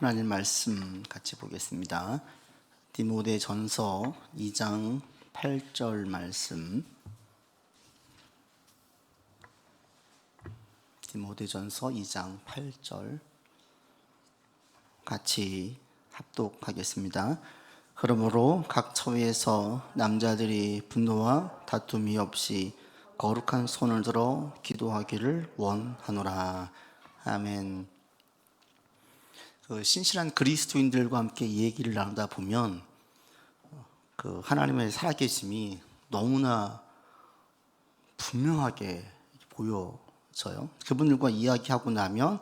하나님 말씀 같이 보겠습니다. 디모데전서 2장 8절 말씀. 디모데전서 2장 8절 같이 합독하겠습니다. 그러므로 각 처회에서 남자들이 분노와 다툼이 없이 거룩한 손을 들어 기도하기를 원하노라. 아멘. 신실한 그리스도인들과 함께 얘기를 나누다 보면 하나님의 살아계심이 너무나 분명하게 보여져요. 그분들과 이야기하고 나면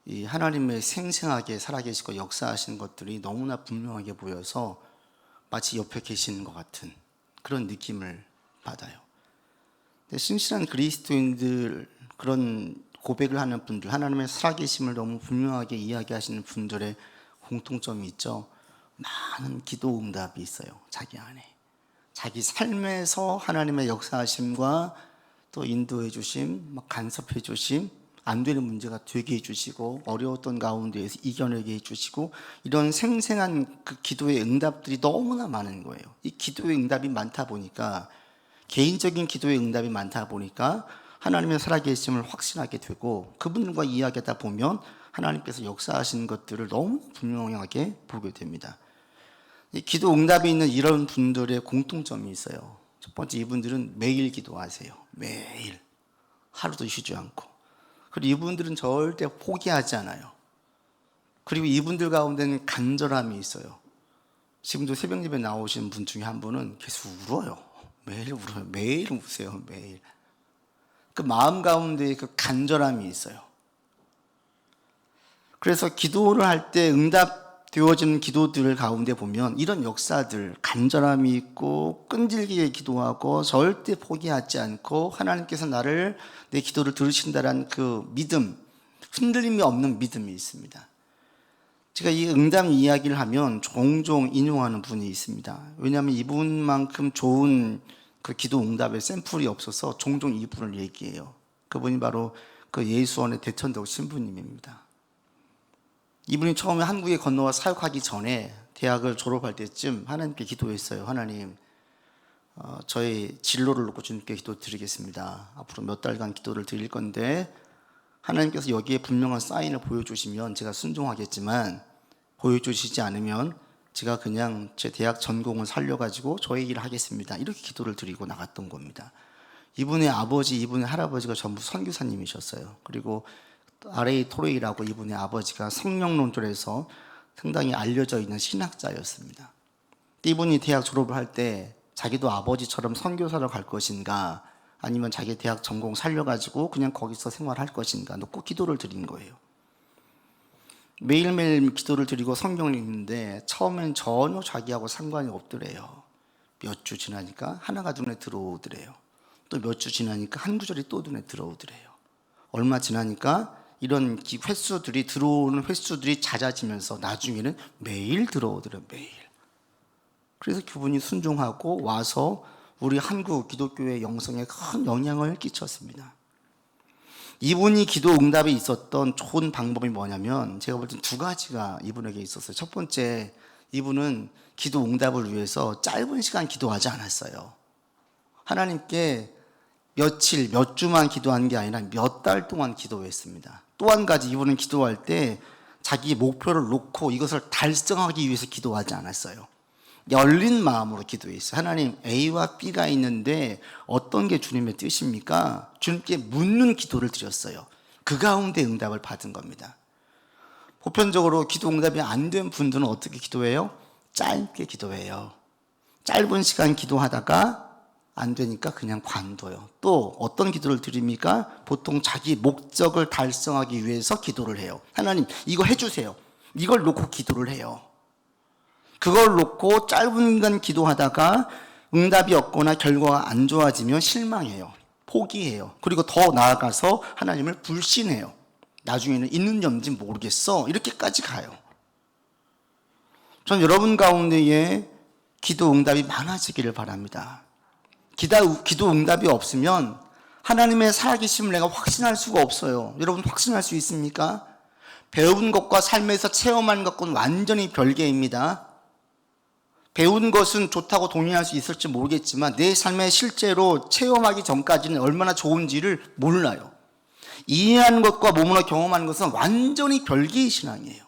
이 하나님의 생생하게 살아계시고 역사하시는 것들이 너무나 분명하게 보여서 마치 옆에 계시는 것 같은 그런 느낌을 받아요. 근데 신실한 그리스도인들, 그런 고백을 하는 분들, 하나님의 살아계심을 너무 분명하게 이야기하시는 분들의 공통점이 있죠. 많은 기도 응답이 있어요. 자기 안에. 자기 삶에서 하나님의 역사하심과 또 인도해 주심, 간섭해 주심, 안 되는 문제가 되게 해주시고 어려웠던 가운데에서 이겨내게 해주시고, 이런 생생한 그 기도의 응답들이 너무나 많은 거예요. 이 기도의 응답이 많다 보니까, 개인적인 기도의 응답이 많다 보니까 하나님의 살아계심을 확신하게 되고, 그분들과 이야기하다 보면 하나님께서 역사하시는 것들을 너무 분명하게 보게 됩니다. 이 기도 응답이 있는 이런 분들의 공통점이 있어요. 첫 번째, 이분들은 매일 기도하세요. 매일. 하루도 쉬지 않고. 그리고 이분들은 절대 포기하지 않아요. 그리고 이분들 가운데는 간절함이 있어요. 지금도 새벽 예배 나오신 분 중에 한 분은 계속 울어요. 매일 울어요. 매일 우세요. 매일. 그 마음 가운데 그 간절함이 있어요. 그래서 기도를 할 때 응답되어지는 기도들 가운데 보면 이런 역사들, 간절함이 있고 끈질기게 기도하고 절대 포기하지 않고 하나님께서 내 기도를 들으신다는 그 믿음, 흔들림이 없는 믿음이 있습니다. 제가 이 응답 이야기를 하면 종종 인용하는 분이 있습니다. 왜냐하면 이분만큼 좋은 그 기도 응답의 샘플이 없어서 종종 이분을 얘기해요. 그분이 바로 그 예수원의 대천덕 신부님입니다. 이분이 처음에 한국에 건너와 사역하기 전에 대학을 졸업할 때쯤 하나님께 기도했어요. 하나님, 저의 진로를 놓고 주님께 기도드리겠습니다. 앞으로 몇 달간 기도를 드릴 건데 하나님께서 여기에 분명한 사인을 보여주시면 제가 순종하겠지만, 보여주시지 않으면 제가 그냥 제 대학 전공을 살려가지고 저의 일을 하겠습니다. 이렇게 기도를 드리고 나갔던 겁니다. 이분의 아버지, 이분의 할아버지가 전부 선교사님이셨어요. 그리고 R.A. 토레이라고 이분의 아버지가 성령론조에서 상당히 알려져 있는 신학자였습니다. 이분이 대학 졸업을 할 때 자기도 아버지처럼 선교사로 갈 것인가, 아니면 자기 대학 전공 살려가지고 그냥 거기서 생활할 것인가 놓고 기도를 드린 거예요. 매일매일 기도를 드리고 성경을 읽는데 처음엔 전혀 자기하고 상관이 없더래요. 몇 주 지나니까 하나가 눈에 들어오더래요. 또 몇 주 지나니까 한 구절이 또 눈에 들어오더래요. 얼마 지나니까 이런 횟수들이, 들어오는 횟수들이 잦아지면서 나중에는 매일 들어오더래요. 매일. 그래서 그분이 순종하고 와서 우리 한국 기독교의 영성에 큰 영향을 끼쳤습니다. 이분이 기도 응답에 있었던 좋은 방법이 뭐냐면, 제가 볼 땐 두 가지가 이분에게 있었어요. 첫 번째, 이분은 기도 응답을 위해서 짧은 시간 기도하지 않았어요. 하나님께 며칠, 몇 주만 기도한 게 아니라 몇 달 동안 기도했습니다. 또 한 가지, 이분은 기도할 때 자기 목표를 놓고 이것을 달성하기 위해서 기도하지 않았어요. 열린 마음으로 기도했어요. 하나님, A와 B가 있는데 어떤 게 주님의 뜻입니까? 주님께 묻는 기도를 드렸어요. 그 가운데 응답을 받은 겁니다. 보편적으로 기도 응답이 안 된 분들은 어떻게 기도해요? 짧게 기도해요. 짧은 시간 기도하다가 안 되니까 그냥 관둬요. 또 어떤 기도를 드립니까? 보통 자기 목적을 달성하기 위해서 기도를 해요. 하나님, 이거 해주세요. 이걸 놓고 기도를 해요. 그걸 놓고 짧은 시간 기도하다가 응답이 없거나 결과가 안 좋아지면 실망해요. 포기해요. 그리고 더 나아가서 하나님을 불신해요. 나중에는 있는지 없는지 모르겠어. 이렇게까지 가요. 전 여러분 가운데에 기도 응답이 많아지기를 바랍니다. 기도 응답이 없으면 하나님의 살아계심을 내가 확신할 수가 없어요. 여러분 확신할 수 있습니까? 배운 것과 삶에서 체험하는 것과는 완전히 별개입니다. 배운 것은 좋다고 동의할 수 있을지 모르겠지만 내 삶에 실제로 체험하기 전까지는 얼마나 좋은지를 몰라요. 이해하는 것과 몸으로 경험하는 것은 완전히 별개의 신앙이에요.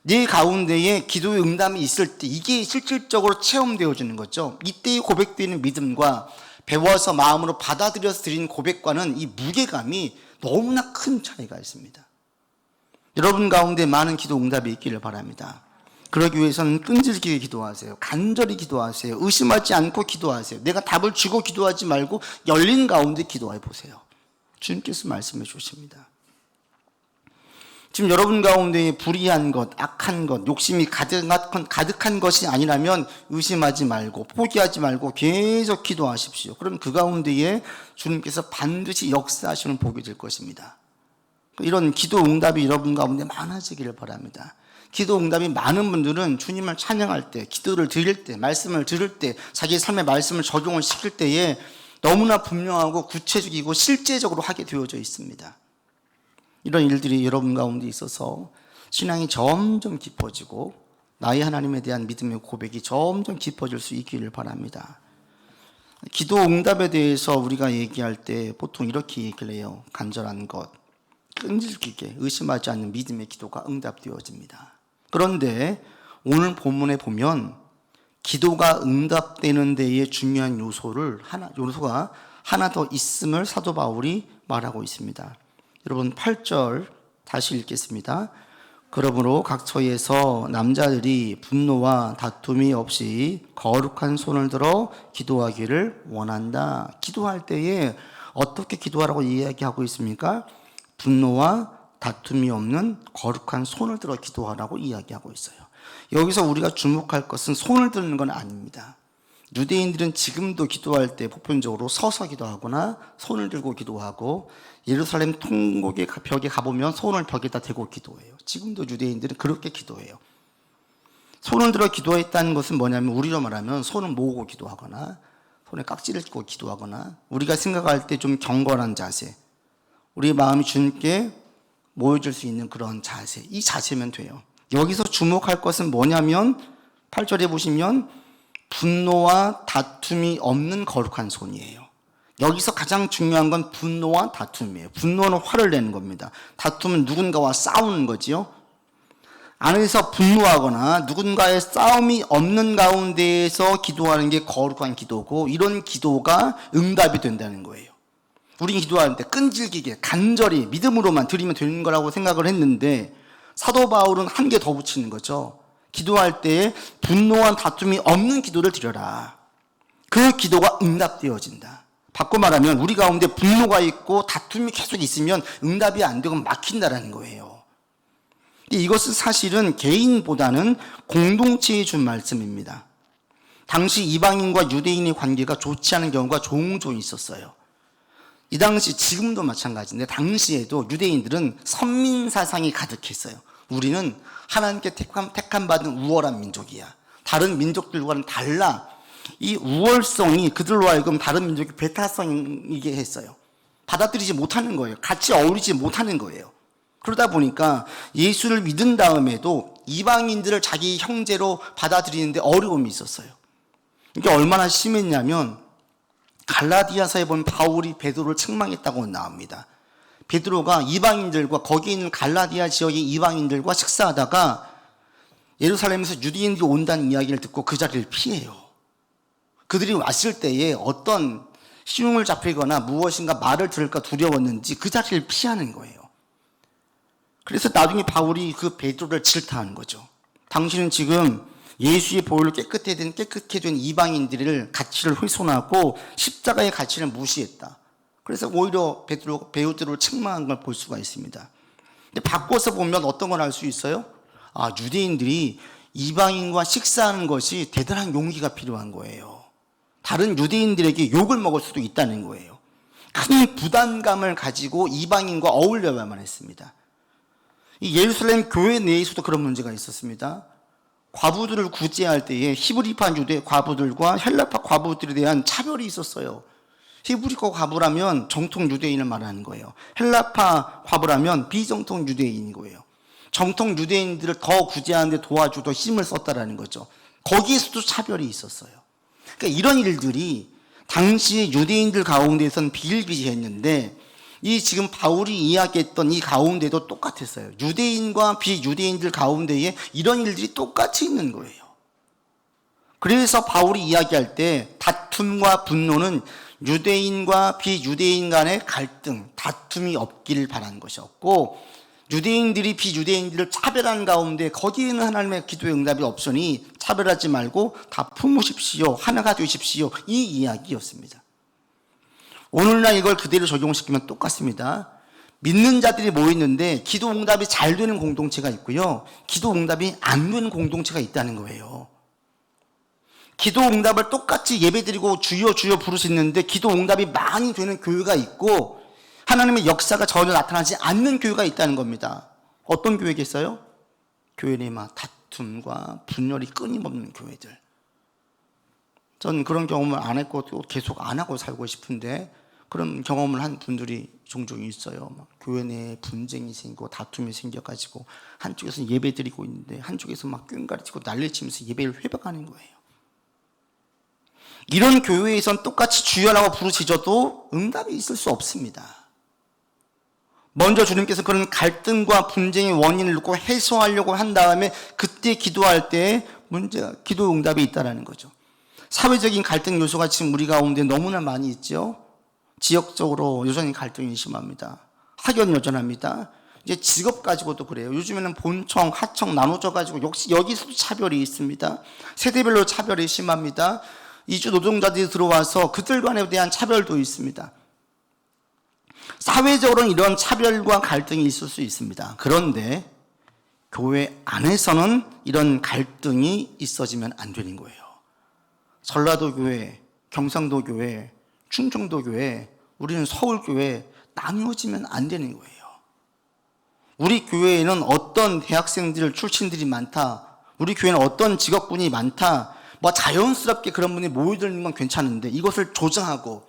내 가운데에 기도의 응답이 있을 때 이게 실질적으로 체험되어지는 거죠. 이때의 고백되는 믿음과 배워서 마음으로 받아들여서 드리는 고백과는 이 무게감이 너무나 큰 차이가 있습니다. 여러분 가운데 많은 기도 응답이 있기를 바랍니다. 그러기 위해서는 끈질기게 기도하세요. 간절히 기도하세요. 의심하지 않고 기도하세요. 내가 답을 주고 기도하지 말고 열린 가운데 기도해 보세요. 주님께서 말씀해 주십니다. 지금 여러분 가운데 불의한 것, 악한 것, 욕심이 가득한 것이 아니라면 의심하지 말고 포기하지 말고 계속 기도하십시오. 그럼 그 가운데에 주님께서 반드시 역사하시는 복이 될 것입니다. 이런 기도 응답이 여러분 가운데 많아지기를 바랍니다. 기도 응답이 많은 분들은 주님을 찬양할 때, 기도를 드릴 때, 말씀을 들을 때, 자기 삶의 말씀을 적용을 시킬 때에 너무나 분명하고 구체적이고 실제적으로 하게 되어져 있습니다. 이런 일들이 여러분 가운데 있어서 신앙이 점점 깊어지고 나의 하나님에 대한 믿음의 고백이 점점 깊어질 수 있기를 바랍니다. 기도 응답에 대해서 우리가 얘기할 때 보통 이렇게 얘기를 해요. 간절한 것, 끈질기게 의심하지 않는 믿음의 기도가 응답되어집니다. 그런데 오늘 본문에 보면 기도가 응답되는 데에 중요한 요소가 하나 더 있음을 사도 바울이 말하고 있습니다. 여러분 8절 다시 읽겠습니다. 그러므로 각 처에서 남자들이 분노와 다툼이 없이 거룩한 손을 들어 기도하기를 원한다. 기도할 때에 어떻게 기도하라고 이야기하고 있습니까? 분노와 다툼이 없는 거룩한 손을 들어 기도하라고 이야기하고 있어요. 여기서 우리가 주목할 것은 손을 드는 건 아닙니다. 유대인들은 지금도 기도할 때 보편적으로 서서 기도하거나 손을 들고 기도하고 예루살렘 통곡의 벽에 가보면 손을 벽에다 대고 기도해요. 지금도 유대인들은 그렇게 기도해요. 손을 들어 기도했다는 것은 뭐냐면 우리로 말하면 손을 모으고 기도하거나 손에 깍지를 끼고 기도하거나 우리가 생각할 때 좀 경건한 자세, 우리 마음이 주님께 모여질 수 있는 그런 자세, 이 자세면 돼요. 여기서 주목할 것은 뭐냐면 8절에 보시면 분노와 다툼이 없는 거룩한 손이에요. 여기서 가장 중요한 건 분노와 다툼이에요. 분노는 화를 내는 겁니다. 다툼은 누군가와 싸우는 거지요. 안에서 분노하거나 누군가의 싸움이 없는 가운데에서 기도하는 게 거룩한 기도고 이런 기도가 응답이 된다는 거예요. 우리 기도할 때 끈질기게 간절히 믿음으로만 드리면 되는 거라고 생각을 했는데 사도 바울은 한 개 더 붙이는 거죠. 기도할 때 분노와 다툼이 없는 기도를 드려라. 그 기도가 응답되어진다. 바꿔 말하면 우리 가운데 분노가 있고 다툼이 계속 있으면 응답이 안 되고 막힌다라는 거예요. 이것은 사실은 개인보다는 공동체에 준 말씀입니다. 당시 이방인과 유대인의 관계가 좋지 않은 경우가 종종 있었어요. 이 당시 지금도 마찬가지인데 당시에도 유대인들은 선민 사상이 가득했어요. 우리는 하나님께 택함 받은 우월한 민족이야. 다른 민족들과는 달라. 이 우월성이 그들로 하여금 다른 민족의 배타성이게 했어요. 받아들이지 못하는 거예요. 같이 어울리지 못하는 거예요. 그러다 보니까 예수를 믿은 다음에도 이방인들을 자기 형제로 받아들이는데 어려움이 있었어요. 이게 얼마나 심했냐면 갈라디아서에 보면 바울이 베드로를 책망했다고 나옵니다. 베드로가 이방인들과 거기 있는 갈라디아 지역의 이방인들과 식사하다가 예루살렘에서 유대인들이 온다는 이야기를 듣고 그 자리를 피해요. 그들이 왔을 때에 어떤 시rum을 잡히거나 무엇인가 말을 들을까 두려웠는지 그 자리를 피하는 거예요. 그래서 나중에 바울이 그 베드로를 질타하는 거죠. 당신은 지금 예수의 보혈로 깨끗게 된 이방인들을 가치를 훼손하고 십자가의 가치를 무시했다. 그래서 오히려 베드로를 책망한 걸 볼 수가 있습니다. 근데 바꿔서 보면 어떤 걸 알 수 있어요? 유대인들이 이방인과 식사하는 것이 대단한 용기가 필요한 거예요. 다른 유대인들에게 욕을 먹을 수도 있다는 거예요. 큰 부담감을 가지고 이방인과 어울려야만 했습니다. 이 예루살렘 교회 내에서도 그런 문제가 있었습니다. 과부들을 구제할 때에 히브리파 유대 과부들과 헬라파 과부들에 대한 차별이 있었어요. 히브리파 과부라면 정통 유대인을 말하는 거예요. 헬라파 과부라면 비정통 유대인인 거예요. 정통 유대인들을 더 구제하는 데 도와주도 힘을 썼다라는 거죠. 거기에서도 차별이 있었어요. 그러니까 이런 일들이 당시 유대인들 가운데서는 비일비재했는데 이 지금 바울이 이야기했던 이 가운데도 똑같았어요. 유대인과 비유대인들 가운데에 이런 일들이 똑같이 있는 거예요. 그래서 바울이 이야기할 때 다툼과 분노는 유대인과 비유대인 간의 갈등, 다툼이 없기를 바라는 것이었고, 유대인들이 비유대인들을 차별하는 가운데 거기에는 하나님의 기도의 응답이 없으니 차별하지 말고 다 품으십시오, 하나가 되십시오, 이 이야기였습니다. 오늘날 이걸 그대로 적용시키면 똑같습니다. 믿는 자들이 모였는데 기도 응답이 잘 되는 공동체가 있고요, 기도 응답이 안 되는 공동체가 있다는 거예요. 기도 응답을 똑같이 예배드리고 주여 주여 부를 수 있는데 기도 응답이 많이 되는 교회가 있고 하나님의 역사가 전혀 나타나지 않는 교회가 있다는 겁니다. 어떤 교회겠어요? 교회 내 막 다툼과 분열이 끊임없는 교회들. 전 그런 경험을 안 했고 또 계속 안 하고 살고 싶은데 그런 경험을 한 분들이 종종 있어요. 막 교회 내에 분쟁이 생기고 다툼이 생겨가지고 한쪽에서 예배드리고 있는데 한쪽에서 막 꽹가리치고 난리치면서 예배를 회복하는 거예요. 이런 교회에선 똑같이 주여라고 부르짖어도 응답이 있을 수 없습니다. 먼저 주님께서 그런 갈등과 분쟁의 원인을 놓고 해소하려고 한 다음에 그때 기도할 때 문제가 기도 응답이 있다는 거죠. 사회적인 갈등 요소가 지금 우리 가운데 너무나 많이 있죠. 지역적으로 여전히 갈등이 심합니다. 학연 여전합니다. 이제 직업 가지고도 그래요. 요즘에는 본청, 하청 나눠져 가지고 역시 여기서도 차별이 있습니다. 세대별로 차별이 심합니다. 이주 노동자들이 들어와서 그들 간에 대한 차별도 있습니다. 사회적으로는 이런 차별과 갈등이 있을 수 있습니다. 그런데 교회 안에서는 이런 갈등이 있어지면 안 되는 거예요. 전라도 교회, 경상도 교회, 충청도 교회, 우리는 서울 교회 나누어지면 안 되는 거예요. 우리 교회에는 어떤 대학생들 출신들이 많다, 우리 교회는 어떤 직업군이 많다, 뭐 자연스럽게 그런 분이 모여드는 건 괜찮은데 이것을 조정하고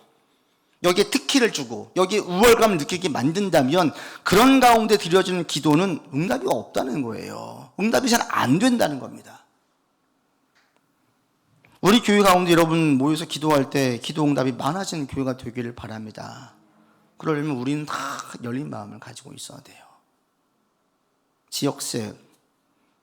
여기에 특기를 주고 여기에 우월감을 느끼게 만든다면 그런 가운데 드려지는 기도는 응답이 없다는 거예요. 응답이 잘 안 된다는 겁니다. 우리 교회 가운데 여러분 모여서 기도할 때 기도 응답이 많아지는 교회가 되기를 바랍니다. 그러려면 우리는 다 열린 마음을 가지고 있어야 돼요. 지역색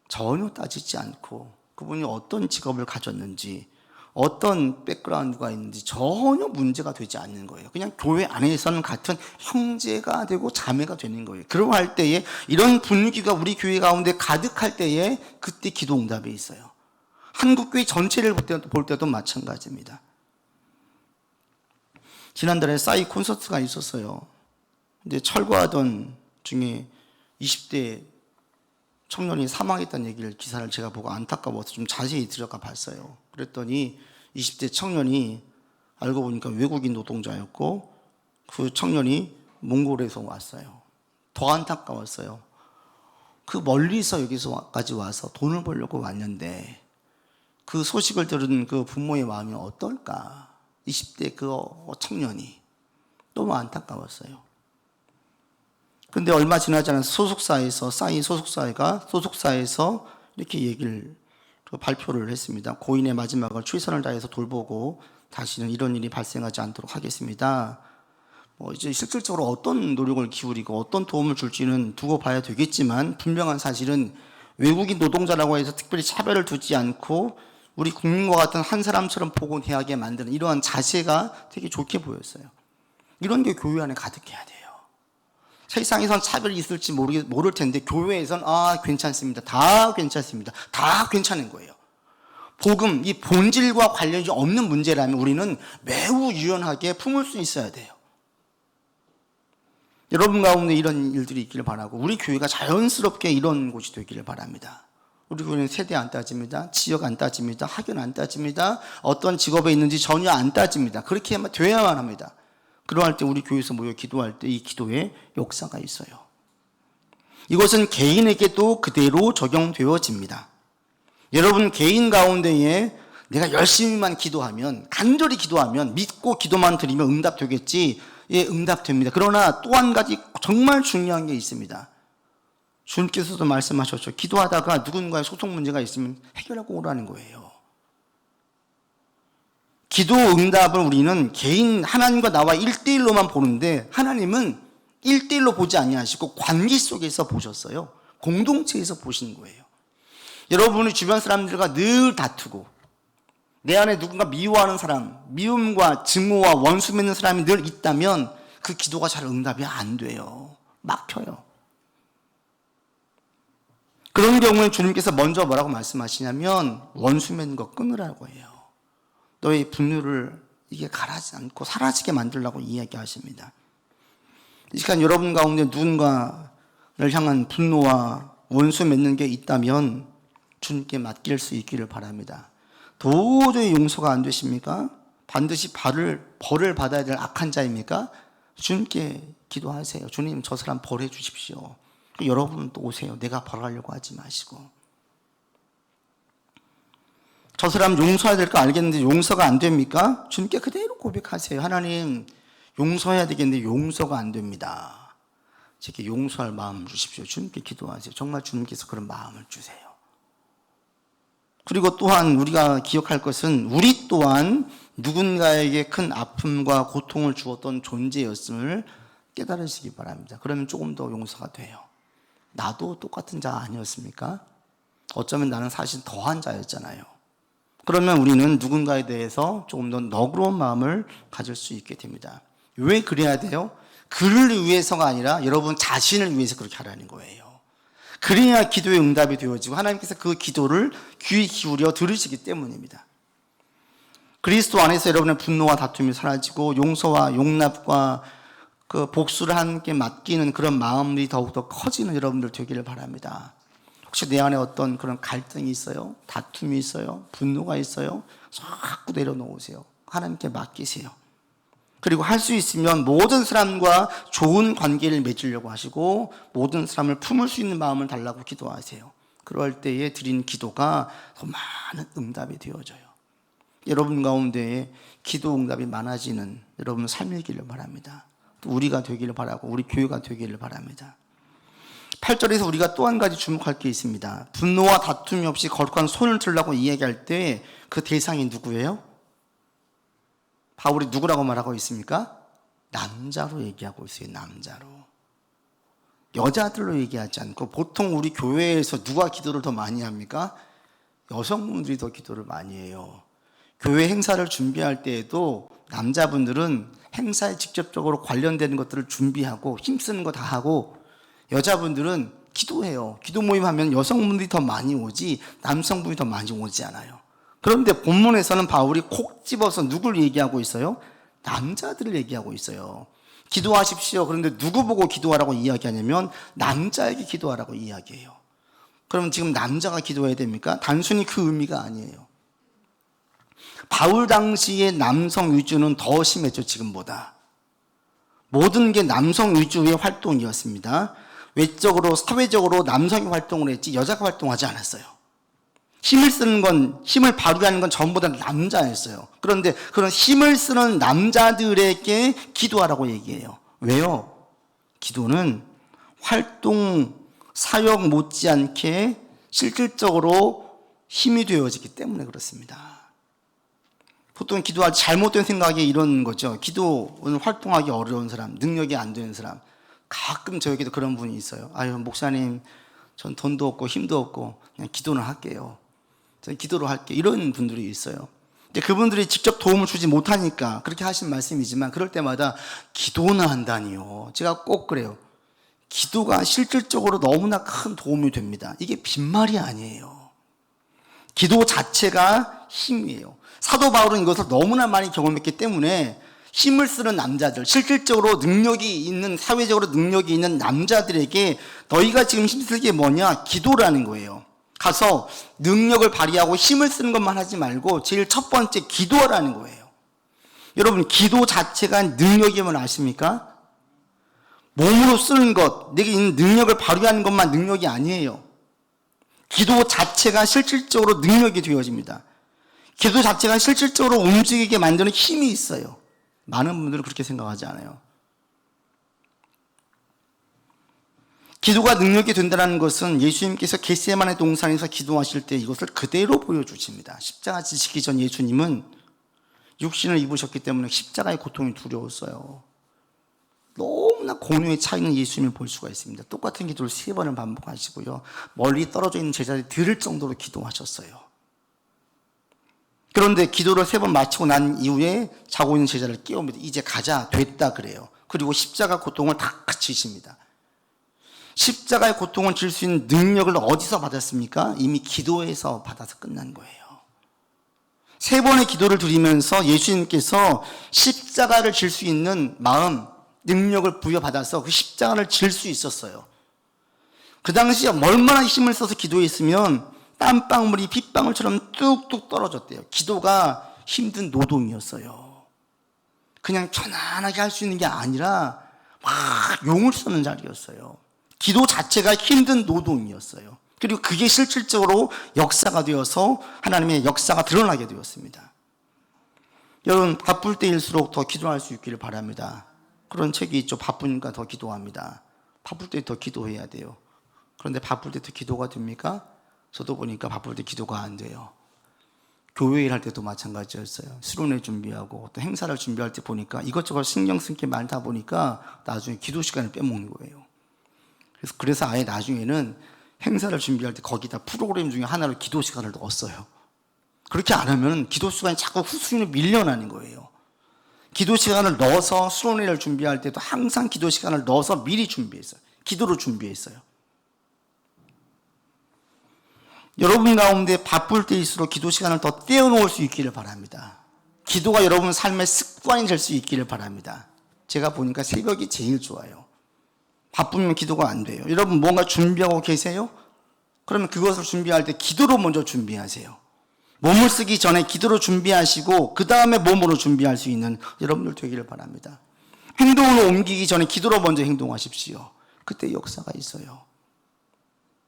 전혀 따지지 않고 그분이 어떤 직업을 가졌는지 어떤 백그라운드가 있는지 전혀 문제가 되지 않는 거예요. 그냥 교회 안에서는 같은 형제가 되고 자매가 되는 거예요. 그러할 때에 이런 분위기가 우리 교회 가운데 가득할 때에 그때 기도 응답이 있어요. 한국교회 전체를 볼 때도 마찬가지입니다. 지난달에 싸이 콘서트가 있었어요. 근데 철거하던 중에 20대 청년이 사망했다는 얘기를 기사를 제가 보고 안타까워서 좀 자세히 들어가 봤어요. 그랬더니 20대 청년이 알고 보니까 외국인 노동자였고 그 청년이 몽골에서 왔어요. 더 안타까웠어요. 그 멀리서 여기서까지 와서 돈을 벌려고 왔는데 그 소식을 들은 그 부모의 마음이 어떨까? 20대 그 청년이 너무 안타까웠어요. 근데 얼마 지나지 않아서 소속사에서 싸이 소속사에서 이렇게 얘기를 발표를 했습니다. 고인의 마지막을 최선을 다해서 돌보고 다시는 이런 일이 발생하지 않도록 하겠습니다. 이제 실질적으로 어떤 노력을 기울이고 어떤 도움을 줄지는 두고 봐야 되겠지만 분명한 사실은 외국인 노동자라고 해서 특별히 차별을 두지 않고 우리 국민과 같은 한 사람처럼 복원하게 만드는 이러한 자세가 되게 좋게 보였어요. 이런 게 교회 안에 가득해야 돼요. 세상에선 차별이 있을지 모를 텐데 교회에선 괜찮습니다. 다 괜찮습니다. 다 괜찮은 거예요. 복음, 이 본질과 관련이 없는 문제라면 우리는 매우 유연하게 품을 수 있어야 돼요. 여러분 가운데 이런 일들이 있기를 바라고 우리 교회가 자연스럽게 이런 곳이 되기를 바랍니다. 우리 교회는 세대 안 따집니다. 지역 안 따집니다. 학연 안 따집니다. 어떤 직업에 있는지 전혀 안 따집니다. 그렇게 돼야만 합니다. 그러할 때 우리 교회에서 모여 기도할 때 이 기도에 역사가 있어요. 이것은 개인에게도 그대로 적용되어집니다. 여러분 개인 가운데에 내가 열심히만 기도하면, 간절히 기도하면, 믿고 기도만 드리면 응답되겠지. 예, 응답됩니다. 그러나 또 한 가지 정말 중요한 게 있습니다. 주님께서도 말씀하셨죠. 기도하다가 누군가의 소통 문제가 있으면 해결하고 오라는 거예요. 기도 응답을 우리는 개인 하나님과 나와 1대1로만 보는데 하나님은 1대1로 보지 아니하시고 관계 속에서 보셨어요. 공동체에서 보신 거예요. 여러분이 주변 사람들과 늘 다투고 내 안에 누군가 미워하는 사람, 미움과 증오와 원수 맺는 사람이 늘 있다면 그 기도가 잘 응답이 안 돼요. 막혀요. 그런 경우에 주님께서 먼저 뭐라고 말씀하시냐면 원수 맺는 거 끊으라고 해요. 너의 분노를 이게 가라지 않고 사라지게 만들라고 이야기하십니다. 이 시간 여러분 가운데 누군가를 향한 분노와 원수 맺는 게 있다면 주님께 맡길 수 있기를 바랍니다. 도저히 용서가 안 되십니까? 반드시 벌을 받아야 될 악한 자입니까? 주님께 기도하세요. 주님, 저 사람 벌해 주십시오. 여러분은 또 오세요. 내가 벌하려고 하지 마시고. 저 사람 용서해야 될 거 알겠는데 용서가 안 됩니까? 주님께 그대로 고백하세요. 하나님, 용서해야 되겠는데 용서가 안 됩니다. 제게 용서할 마음을 주십시오. 주님께 기도하세요. 정말 주님께서 그런 마음을 주세요. 그리고 또한 우리가 기억할 것은 우리 또한 누군가에게 큰 아픔과 고통을 주었던 존재였음을 깨달으시기 바랍니다. 그러면 조금 더 용서가 돼요. 나도 똑같은 자 아니었습니까? 어쩌면 나는 사실 더한 자였잖아요. 그러면 우리는 누군가에 대해서 조금 더 너그러운 마음을 가질 수 있게 됩니다. 왜 그래야 돼요? 그를 위해서가 아니라 여러분 자신을 위해서 그렇게 하라는 거예요. 그래야 기도의 응답이 되어지고 하나님께서 그 기도를 귀 기울여 들으시기 때문입니다. 그리스도 안에서 여러분의 분노와 다툼이 사라지고 용서와 용납과 그 복수를 함께 맡기는 그런 마음이 더욱더 커지는 여러분들 되기를 바랍니다. 혹시 내 안에 어떤 그런 갈등이 있어요? 다툼이 있어요? 분노가 있어요? 자꾸 내려놓으세요. 하나님께 맡기세요. 그리고 할 수 있으면 모든 사람과 좋은 관계를 맺으려고 하시고 모든 사람을 품을 수 있는 마음을 달라고 기도하세요. 그럴 때에 드린 기도가 더 많은 응답이 되어져요. 여러분 가운데에 기도 응답이 많아지는 여러분 삶이기를 바랍니다. 또 우리가 되기를 바라고 우리 교회가 되기를 바랍니다. 8절에서 우리가 또 한 가지 주목할 게 있습니다. 분노와 다툼이 없이 거룩한 손을 들라고 이야기할 때 그 대상이 누구예요? 바울이 누구라고 말하고 있습니까? 남자로 얘기하고 있어요. 남자로. 여자들로 얘기하지 않고 보통 우리 교회에서 누가 기도를 더 많이 합니까? 여성분들이 더 기도를 많이 해요. 교회 행사를 준비할 때에도 남자분들은 행사에 직접적으로 관련되는 것들을 준비하고 힘쓰는 거 다 하고 여자분들은 기도해요. 기도 모임 하면 여성분들이 더 많이 오지 남성분이 더 많이 오지 않아요. 그런데 본문에서는 바울이 콕 집어서 누굴 얘기하고 있어요? 남자들을 얘기하고 있어요. 기도하십시오. 그런데 누구 보고 기도하라고 이야기하냐면 남자에게 기도하라고 이야기해요. 그럼 지금 남자가 기도해야 됩니까? 단순히 그 의미가 아니에요. 바울 당시의 남성 위주는 더 심했죠. 지금보다. 모든 게 남성 위주의 활동이었습니다. 외적으로 사회적으로 남성이 활동을 했지 여자가 활동하지 않았어요. 힘을 쓰는 건, 힘을 발휘하는 건 전부 다 남자였어요. 그런데 그런 힘을 쓰는 남자들에게 기도하라고 얘기해요. 왜요? 기도는 활동, 사역 못지않게 실질적으로 힘이 되어지기 때문에 그렇습니다. 보통 기도할 때 잘못된 생각이 이런 거죠. 기도는 활동하기 어려운 사람, 능력이 안 되는 사람. 가끔 저에게도 그런 분이 있어요. 아유, 목사님, 전 돈도 없고 힘도 없고 그냥 기도는 할게요. 저는 기도로 할게요. 이런 분들이 있어요. 근데 그분들이 직접 도움을 주지 못하니까 그렇게 하신 말씀이지만 그럴 때마다 기도나 한다니요. 제가 꼭 그래요. 기도가 실질적으로 너무나 큰 도움이 됩니다. 이게 빈말이 아니에요. 기도 자체가 힘이에요. 사도 바울은 이것을 너무나 많이 경험했기 때문에 힘을 쓰는 남자들, 실질적으로 능력이 있는, 사회적으로 능력이 있는 남자들에게 너희가 지금 힘쓸 게 뭐냐? 기도라는 거예요. 가서 능력을 발휘하고 힘을 쓰는 것만 하지 말고 제일 첫 번째 기도하라는 거예요. 여러분, 기도 자체가 능력임을 아십니까? 몸으로 쓰는 것, 내게 있는 능력을 발휘하는 것만 능력이 아니에요. 기도 자체가 실질적으로 능력이 되어집니다. 기도 자체가 실질적으로 움직이게 만드는 힘이 있어요. 많은 분들은 그렇게 생각하지 않아요. 기도가 능력이 된다는 것은 예수님께서 겟세마네 동산에서 기도하실 때 이것을 그대로 보여주십니다. 십자가 지시기 전 예수님은 육신을 입으셨기 때문에 십자가의 고통이 두려웠어요. 너무나 공유에 차 있는 예수님을 볼 수가 있습니다. 똑같은 기도를 3번을 반복하시고요. 멀리 떨어져 있는 제자들이 들을 정도로 기도하셨어요. 그런데 기도를 3번 마치고 난 이후에 자고 있는 제자를 깨웁니다. 이제 가자, 됐다 그래요. 그리고 십자가 고통을 다 지십니다. 십자가의 고통을 질 수 있는 능력을 어디서 받았습니까? 이미 기도에서 받아서 끝난 거예요. 3번의 기도를 드리면서 예수님께서 십자가를 질 수 있는 마음, 능력을 부여받아서 그 십자가를 질 수 있었어요. 그 당시에 얼마나 힘을 써서 기도했으면 땀방울이 빗방울처럼 뚝뚝 떨어졌대요. 기도가 힘든 노동이었어요. 그냥 편안하게 할 수 있는 게 아니라 막 용을 쓰는 자리였어요. 기도 자체가 힘든 노동이었어요. 그리고 그게 실질적으로 역사가 되어서 하나님의 역사가 드러나게 되었습니다. 여러분, 바쁠 때일수록 더 기도할 수 있기를 바랍니다. 그런 책이 있죠. 바쁘니까 더 기도합니다. 바쁠 때 더 기도해야 돼요. 그런데 바쁠 때 더 기도가 됩니까? 저도 보니까 바쁠 때 기도가 안 돼요. 교회 일 할 때도 마찬가지였어요. 수련회 준비하고 또 행사를 준비할 때 보니까 이것저것 신경 쓸 게 많다 보니까 나중에 기도 시간을 빼먹는 거예요. 그래서 아예 나중에는 행사를 준비할 때 거기다 프로그램 중에 하나로 기도 시간을 넣었어요. 그렇게 안 하면 기도 시간이 자꾸 후순위로 밀려나는 거예요. 기도 시간을 넣어서 수련회를 준비할 때도 항상 기도 시간을 넣어서 미리 준비했어요. 기도로 준비했어요. 여러분 가운데 바쁠 때일수록 기도 시간을 더 떼어놓을 수 있기를 바랍니다. 기도가 여러분 삶의 습관이 될 수 있기를 바랍니다. 제가 보니까 새벽이 제일 좋아요. 바쁘면 기도가 안 돼요. 여러분 뭔가 준비하고 계세요? 그러면 그것을 준비할 때 기도로 먼저 준비하세요. 몸을 쓰기 전에 기도로 준비하시고 그 다음에 몸으로 준비할 수 있는 여러분들 되기를 바랍니다. 행동으로 옮기기 전에 기도로 먼저 행동하십시오. 그때 역사가 있어요.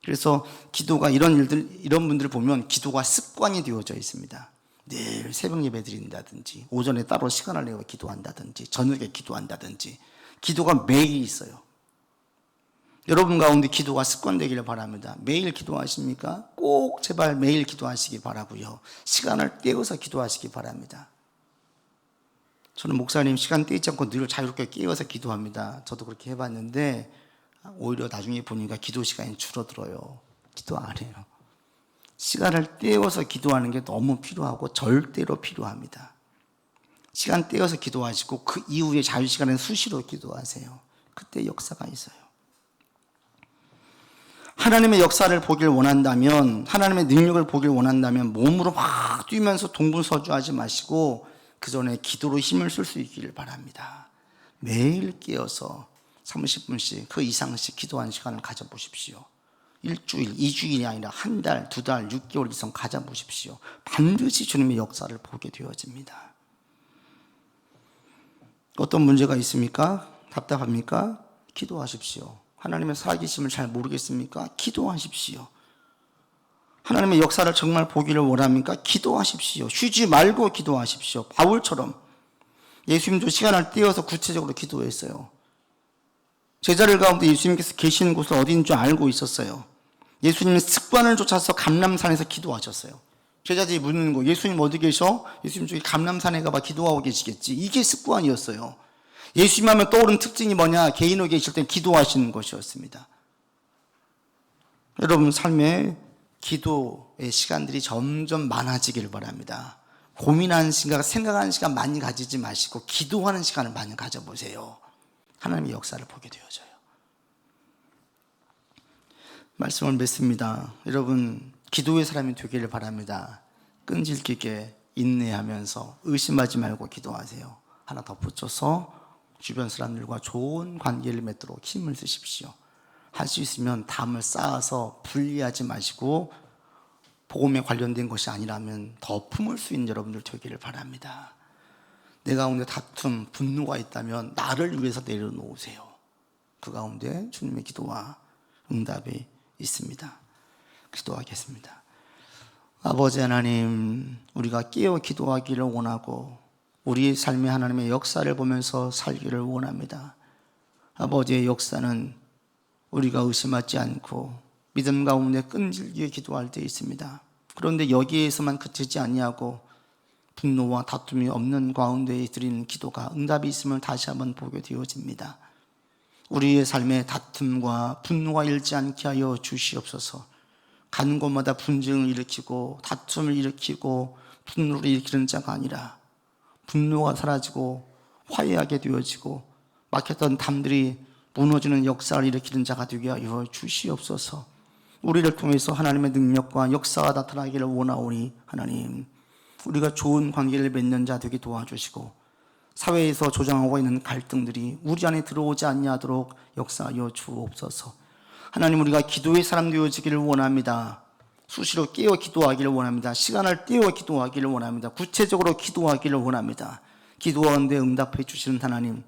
그래서 기도가 이런 분들을 보면 기도가 습관이 되어져 있습니다. 늘 새벽 예배 드린다든지 오전에 따로 시간을 내어 기도한다든지 저녁에 기도한다든지 기도가 매일 있어요. 여러분 가운데 기도가 습관되기를 바랍니다. 매일 기도하십니까? 꼭 제발 매일 기도하시기 바라고요. 시간을 떼어서 기도하시기 바랍니다. 저는 목사님 시간 떼지 않고 늘 자유롭게 깨어서 기도합니다. 저도 그렇게 해봤는데 오히려 나중에 보니까 기도 시간이 줄어들어요. 기도 안 해요. 시간을 떼어서 기도하는 게 너무 필요하고 절대로 필요합니다. 시간 떼어서 기도하시고 그 이후에 자유시간에 수시로 기도하세요. 그때 역사가 있어요. 하나님의 역사를 보길 원한다면, 하나님의 능력을 보길 원한다면 몸으로 막 뛰면서 동분서주하지 마시고 그 전에 기도로 힘을 쓸 수 있기를 바랍니다. 매일 깨어서 30분씩 그 이상씩 기도하는 시간을 가져보십시오. 일주일, 2주일이 아니라 한 달, 2달, 6개월 이상 가져보십시오. 반드시 주님의 역사를 보게 되어집니다. 어떤 문제가 있습니까? 답답합니까? 기도하십시오. 하나님의 살아계심을 잘 모르겠습니까? 기도하십시오. 하나님의 역사를 정말 보기를 원합니까? 기도하십시오. 쉬지 말고 기도하십시오. 바울처럼 예수님도 시간을 떼어서 구체적으로 기도했어요. 제자들 가운데 예수님께서 계시는 곳을 어디인 줄 알고 있었어요. 예수님은 습관을 쫓아서 감람산에서 기도하셨어요. 제자들이 묻는 거, 예수님 어디 계셔? 예수님 저기 감람산에 가봐 기도하고 계시겠지. 이게 습관이었어요. 예수님 하면 떠오르는 특징이 뭐냐? 개인으로 계실 때 기도하시는 것이었습니다. 여러분 삶에 기도의 시간들이 점점 많아지기를 바랍니다. 고민하는 시간, 생각하는 시간 많이 가지지 마시고 기도하는 시간을 많이 가져보세요. 하나님의 역사를 보게 되어져요. 말씀을 맺습니다. 여러분 기도의 사람이 되기를 바랍니다. 끈질기게 인내하면서 의심하지 말고 기도하세요. 하나 덧붙여서 주변 사람들과 좋은 관계를 맺도록 힘을 쓰십시오. 할 수 있으면 담을 쌓아서 분리하지 마시고 복음에 관련된 것이 아니라면 더 품을 수 있는 여러분들 되기를 바랍니다. 내 가운데 다툼, 분노가 있다면 나를 위해서 내려놓으세요. 그 가운데 주님의 기도와 응답이 있습니다. 기도하겠습니다. 아버지 하나님, 우리가 깨어 기도하기를 원하고 우리의 삶에 하나님의 역사를 보면서 살기를 원합니다. 아버지의 역사는 우리가 의심하지 않고 믿음 가운데 끈질기게 기도할 때 있습니다. 그런데 여기에서만 그치지 아니하고 분노와 다툼이 없는 가운데에 드리는 기도가 응답이 있음을 다시 한번 보게 되어집니다. 우리의 삶에 다툼과 분노가 일지 않게 하여 주시옵소서. 가는 곳마다 분쟁을 일으키고 다툼을 일으키고 분노를 일으키는 자가 아니라 분노가 사라지고 화해하게 되어지고 막혔던 담들이 무너지는 역사를 일으키는 자가 되게 하여 주시옵소서. 우리를 통해서 하나님의 능력과 역사가 나타나기를 원하오니 하나님, 우리가 좋은 관계를 맺는 자 되게 도와주시고 사회에서 조장하고 있는 갈등들이 우리 안에 들어오지 않냐도록 역사하여 주옵소서. 하나님, 우리가 기도의 사람 되어지기를 원합니다. 수시로 깨어 기도하기를 원합니다. 시간을 떼어 기도하기를 원합니다. 구체적으로 기도하기를 원합니다. 기도하는데 응답해 주시는 하나님,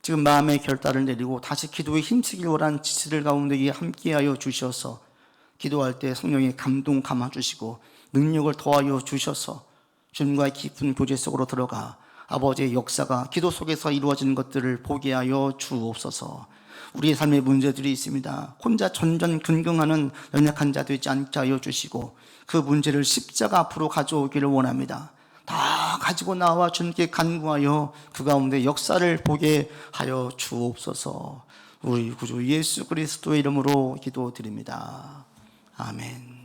지금 마음의 결단을 내리고 다시 기도에 힘쓰기를 원하는 지체들 가운데 함께하여 주셔서 기도할 때 성령의 감동 감아주시고 능력을 더하여 주셔서 주님과의 깊은 교제 속으로 들어가 아버지의 역사가 기도 속에서 이루어지는 것들을 보게 하여 주옵소서. 우리의 삶에 문제들이 있습니다. 혼자 전전긍긍하는 연약한 자 되지 않게 하여 주시고 그 문제를 십자가 앞으로 가져오기를 원합니다. 다 가지고 나와 주님께 간구하여 그 가운데 역사를 보게 하여 주옵소서. 우리 구주 예수 그리스도의 이름으로 기도드립니다. 아멘.